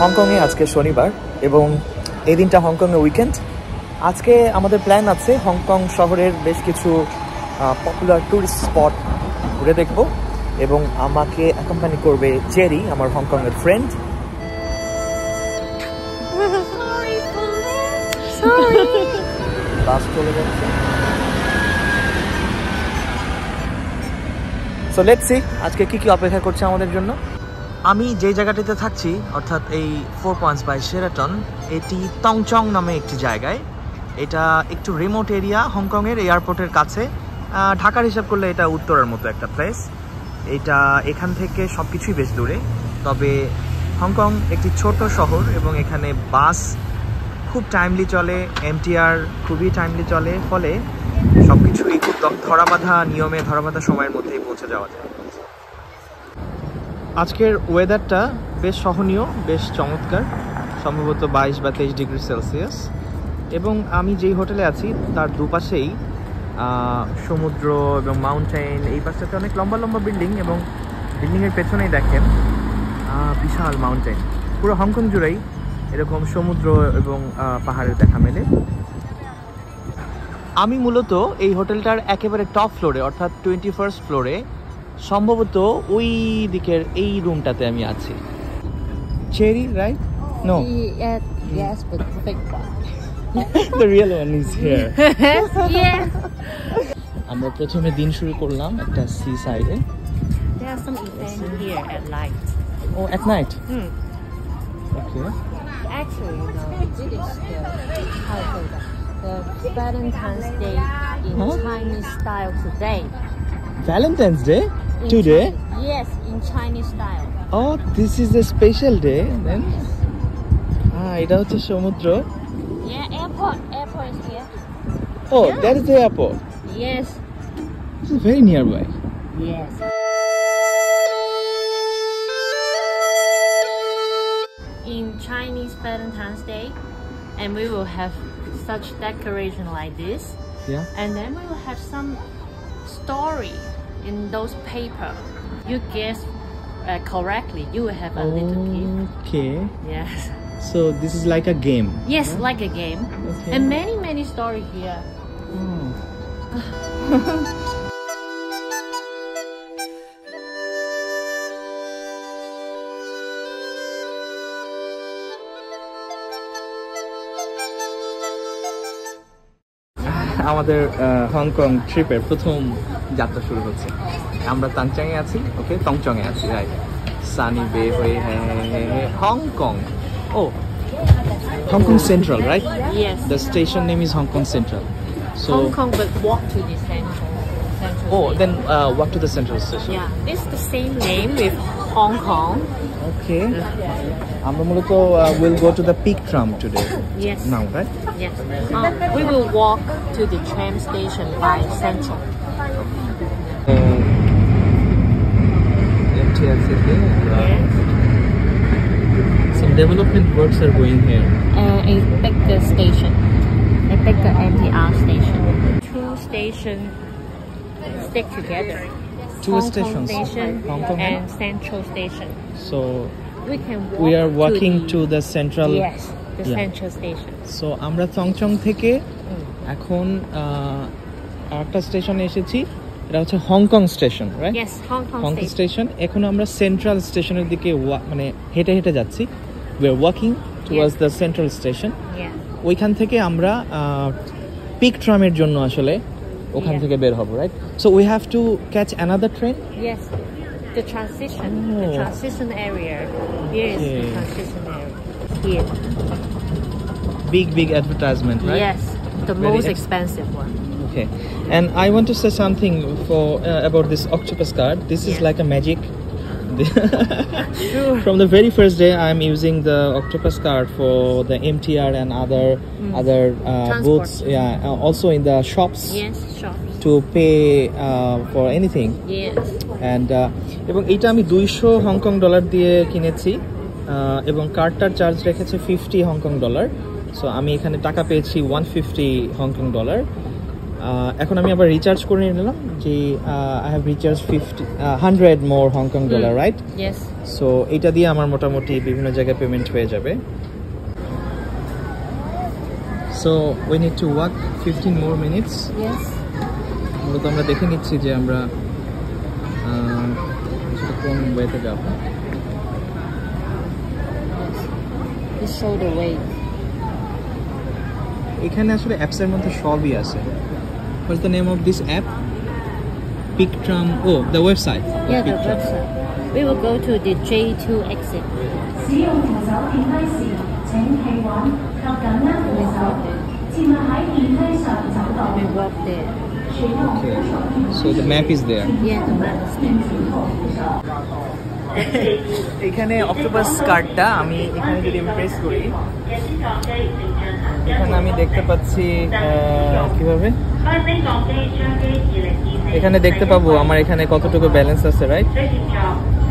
হংকংয়ে আজকে শনিবার এবং এই দিনটা হংকংয়ে উইকেন্ড। আজকে আমাদের প্ল্যান আছে হংকং শহরের বেশ কিছু পপুলার ট্যুরিস্ট স্পট ঘুরে দেখব এবং আমাকে অ্যাকম্পানি করবে চেরি, আমার হংকংয়ের ফ্রেন্ড। বাস চলে যাচ্ছে। সো লেটস সি আজকে কি কি অপেক্ষা করছে আমাদের জন্য। আমি যে জায়গাটিতে থাকছি অর্থাৎ এই 4 পয়েন্টস বাই শেরাটন, এটি টংচং নামে একটি জায়গায়। এটা একটু রিমোট এরিয়া, হংকংয়ের এয়ারপোর্টের কাছে। ঢাকার হিসাব করলে এটা উত্তরের মতো একটা প্লেস। এটা এখান থেকে সব কিছুই বেশ দূরে, তবে হংকং একটি ছোট শহর এবং এখানে বাস খুব টাইমলি চলে, এমটিআর খুবই টাইমলি চলে, ফলে সব কিছুই খুব ধরাবাঁধা নিয়মে ধরাবাঁধা সময়ের মধ্যেই পৌঁছে যাওয়া যায়। আজকের ওয়েদারটা বেশ সহনীয়, বেশ চমৎকার, সম্ভবত 22 বা 23 ডিগ্রি সেলসিয়াস। এবং আমি যেই হোটেলে আছি তার দুপাশেই সমুদ্র এবং মাউন্টেন। এই পাশটাতে অনেক লম্বা লম্বা বিল্ডিং এবং বিল্ডিংয়ের পেছনেই দেখেন বিশাল মাউন্টেন। পুরো হংকং জুড়েই এরকম সমুদ্র এবং পাহাড়ের দেখা মেলে। আমি মূলত এই হোটেলটার একেবারে টপ ফ্লোরে অর্থাৎ 21st ফ্লোরে, সম্ভবত ওই দিকের এই রুমটাতে আমি আছি। Cherry, right? No, yes, but the fake one. The real one is here. Yeah. আমরা প্রথমে দিন শুরু করলাম একটা সি সাইডে। There are some events here at night. Oh, at night? Okay. Actually, it is how to say that the Valentine's Day in Chinese style today. Valentine's Day? Today? Yes, in Chinese style. Oh, this is a special day then? এটা হচ্ছে সমুদ্র। Yeah, airport is here. Oh, Yeah. that is the airport. Yes. This is very nearby. Yes. In Chinese Valentine's Day, and we will have such decoration like this. Yeah. And then we will have some story in those paper. You guess correctly, you will have a little gift. Okay. Yes. So this is like a game. Yes, like a game. Okay. And many story here. আমাদের Hong Kong ট্রিপের প্রথম যাত্রা শুরু হচ্ছে। আমরা তাংচাংয়ে আছি, ওকে, টংচংয়ে আছি, right. Sunny Bay হয়ে Hong Kong. Oh, Hong Kong central, right? Yes. The station name is Hong Kong Central. So, Hong Kong, but walk to the central. oh, station. then walk to the central station. Yeah, it's the same name with Hong Kong. Okay. আমরা মূলত will go to the peak tram today. Yes. Now, right? Yes. We will walk to the tram station by Central. MTR city. Yes. Some development works are going here. A bigger station. A bigger MTR station. Two stations stick together. Two Hong stations. Kong Station Hong Kong and Central Station. So We can walk we are walking to the central. Yes, the Yeah. Central Station. So আমরা টংচং থেকে এখন আরেকটা স্টেশনে এসেছি, এটা হচ্ছে Hong Kong station, right? Yes, Hong Kong Hong Kong Station. Station. এখন আমরা সেন্ট্রাল স্টেশনের দিকে মানে হেঁটে হেঁটে যাচ্ছি। We are walking towards the central station. Yeah. ওইখান থেকে আমরা পিক ট্রামের জন্য আসলে ওখান Yeah. থেকে বের হব, right? So we have to catch another train. Yes, the transition area. Here is Okay. the transition area. Here. Big advertisement, right? Yes, the Very most expensive one. Okay. And I want to say something for about this octopus card. This is Yeah. like a magic. Sure. From the very first day, I'm using the octopus card for the MTR and other Transport. booths. Yeah, also in the shops Yes, shops. to pay for anything. Yes. And এবং এইটা আমি 200 Hong Kong dollar দিয়ে কিনেছি এবং কার্ডটার charge রেখেছে 50 Hong Kong dollar. So আমি এখানে টাকা পেয়েছি 150 হংকং ডলার। এখন আমি আবার রিচার্জ করে নিলাম যে I have recharge 100 more Hong Kong dollar, right? Yes. So এটা দিয়ে আমার মোটামুটি বিভিন্ন জায়গায় পেমেন্ট হয়ে যাবে। So we need to walk 15 more minutes. Yes. মূলত আমরা দেখে নিচ্ছি যে আমরা কোন ওয়েতে যাব। You show the way. এখানে আসলে অ্যাপসের মধ্যে সবই আছে। What's the name of this app? Pictram. Oh, the website. Yeah, the Pictram. website. We will go to the J2 exit. 使用扶手電梯時，請企穩及緊握扶手，切勿喺電梯上走動。 We walk there. Okay. So the map is there. Yeah, the map is there. এখানে octopus কার্ডটা আমি এখানে যদি press করি, এখানে আমি দেখতে পাচ্ছি কিভাবে এখানে দেখতে পাবো আমার এখানে কতটুকু ব্যালেন্স আছে, রাইট?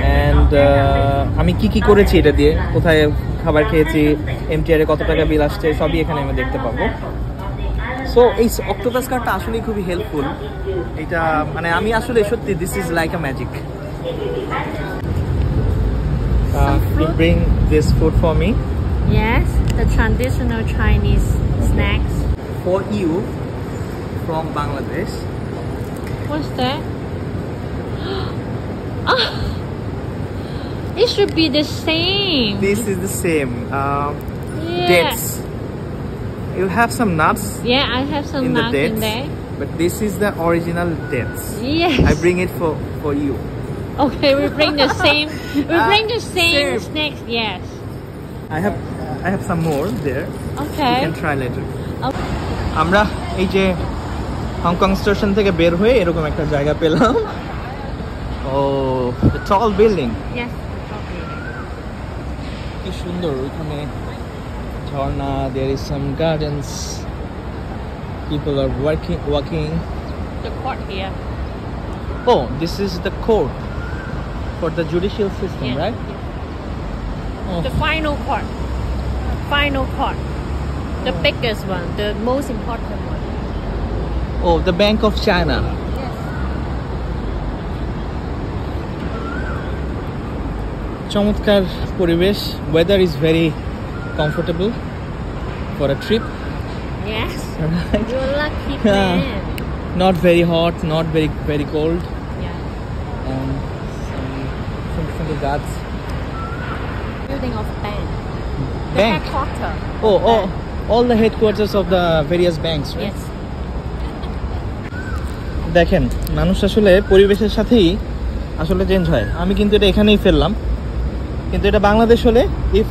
অ্যান্ড আমি কি কি করেছি এটা দিয়ে, কোথায় খাবার খেয়েছি, MTR এ কত টাকা বিল আসছে, সবই এখানে আমি দেখতে পাবো। সো এই অক্টোপাস কার্ডটা আসলে খুবই হেল্পফুল। এটা মানে আমি আসলে সত্যি this is like a magic. You bring this food for me. Yes, the traditional Chinese snacks. For you from Bangladesh. What's that? Ah, it should be the same. This is the same. Yeah. Dates. You have some nuts Yeah, I have some in the nuts in dates, there. but this is the original dates. Yes. I bring it for you. Okay, we bring the same. We bring the same same. snacks. Yes. I have some more there. You Okay. can try later. Okay. আমরা এই যে Hong Kong station থেকে বের হয়ে এরকম একটা জায়গা পেলাম। ও টল বিল্ডিং, Yes. Okay. কি সুন্দর। ওইখানে ঝর্ণা, there is some gardens, people are walking. The court here. Oh, this is the court for the judicial system, Yeah. right? Oh. The final court. Final court. The biggest one. The most important one. Oh, the Bank of China. Yes. চমৎকার পরিবেশ, weather is very comfortable for a trip. Yes. Right? You're lucky Yeah. man. Not very hot, not very cold. Yeah. And some গাছ। Building of bank. The Bank. headquarter. Oh, all the headquarters of the various banks, right? Yes. দেখেন, মানুষ আসলে পরিবেশের সাথেই আসলে change হয়। আমি কিন্তু এটা এখানেই ফেললাম, কিন্তু এটা বাংলাদেশ হলে, if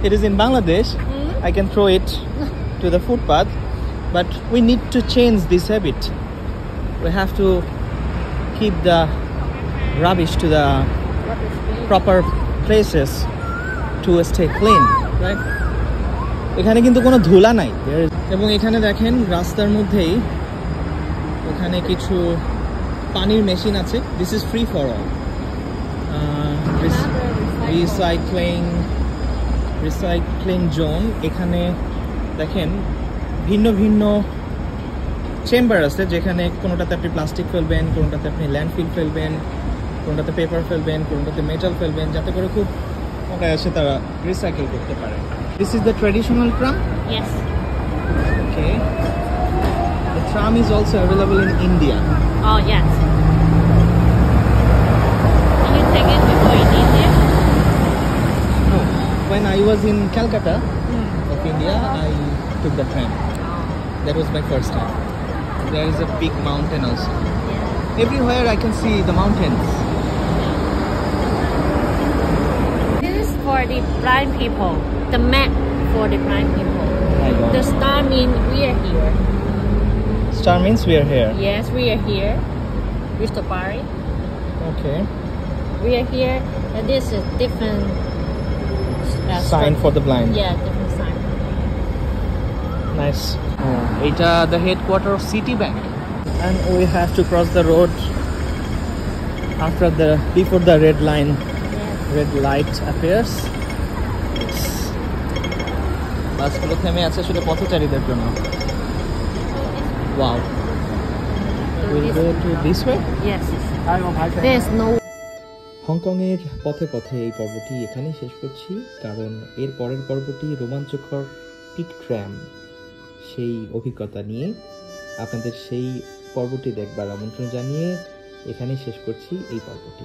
it is in Bangladesh, I can throw it to the footpath, but we need to change this habit. We have to keep the rubbish to the proper places to stay clean, right? এখানে কিন্তু কোনো ধুলা নাই, এবং এখানে দেখেন রাস্তার মধ্যেই ওখানে কিছু পানির মেশিন আছে। This is free for all. Recycling zone. এখানে দেখেন ভিন্ন ভিন্ন চেম্বার আছে, যেখানে কোনোটাতে আপনি প্লাস্টিক ফেলবেন, কোনোটাতে আপনি ল্যান্ডফিল ফেলবেন, কোনোটাতে পেপার ফেলবেন, কোনোটাতে মেটাল ফেলবেন, যাতে করে খুব ওটা এসে তারা রিসাইকেল করতে পারে। This is the traditional tram. Yes. Okay. The tram is also available in India. Oh yes. Did you take it before in India? No, when I was in Calcutta of India, I took the tram. That was my first time. There is a big mountain also. Everywhere I can see the mountains. This is for the blind people. The map for the blind people. My God. The star means we are here. Star means we are here. Yes, we are here. Mr. Barry. Okay. We are here, and this is different Sign for the blind. Yeah, different sign. Nice. Eta the headquarter of Citibank. And we have to cross the road before the red light appears. বাসগুলো থেমে আছে আসলে পথচারীদের জন্য। Wow, We'll go to this way. Yes, yes. There's no. হংকংয়ের পথে পথে এই পর্বটি এখানেই শেষ করছি, কারণ এর পরের পর্বটি রোমাঞ্চকর পিক ট্র্যাম, সেই অভিজ্ঞতা নিয়ে আপনাদের সেই পর্বটি দেখবার আমন্ত্রণ জানিয়ে এখানেই শেষ করছি এই পর্বটি।